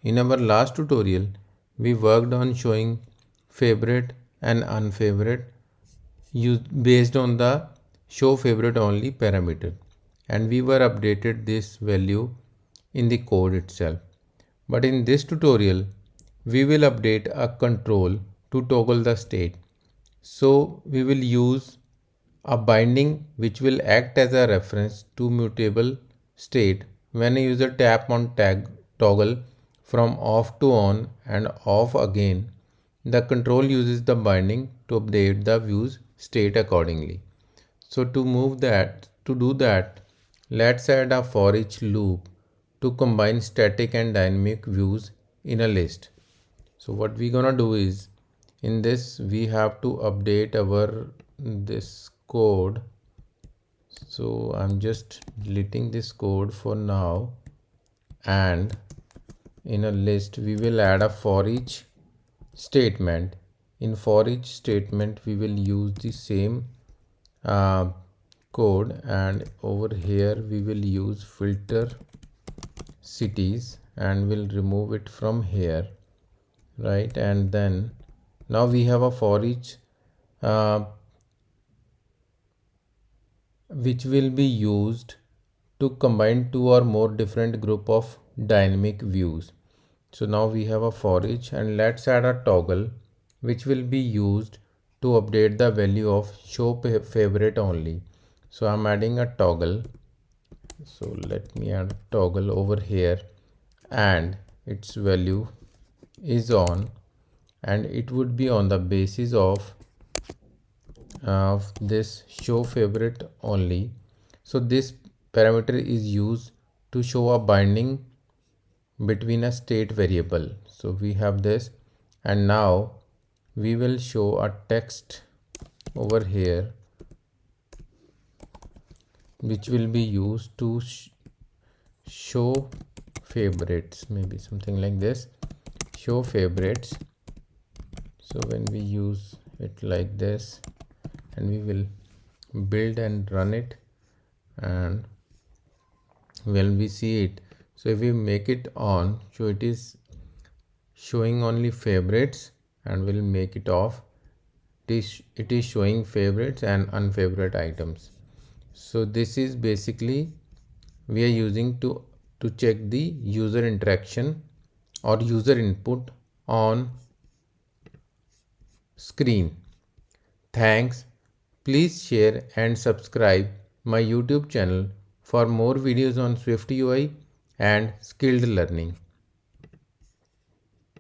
In our last tutorial, we worked on showing favorite and unfavorite based on the show favorite only parameter, and we were updated this value in the code itself. But in this tutorial, we will update a control to toggle the state. So we will use a binding which will act as a reference to mutable state when a user tap on toggle from off to on and off again. The control uses the binding to update the view's state accordingly. So to do that, let's add a for each loop to combine static and dynamic views in a list. So what we're gonna do is, in this we have to update our this code. So I'm just deleting this code for now, and in a list we will add a for each statement. In for each statement we will use the same code, and over here we will use filter cities and we'll remove it from here, right? And then now we have a for each which will be used to combine two or more different group of dynamic views. So now we have a for each, and let's add a toggle which will be used to update the value of show favorite only. So I'm adding a toggle. So let me add a toggle over here, and its value is on, and it would be on the basis of this show favorite only. So this parameter is used to show a binding between a state variable. So we have this, and now we will show a text over here which will be used to show favorites, maybe something like this, show favorites. So when we use it like this, and we will build and run it, and when we see it, so if we make it on, so it is showing only favorites, and we'll make it off, it is showing favorites and unfavorite items. So this is basically we are using to check the user interaction or user input on screen. Thanks. Please share and subscribe my YouTube channel for more videos on SwiftUI and skilled learning.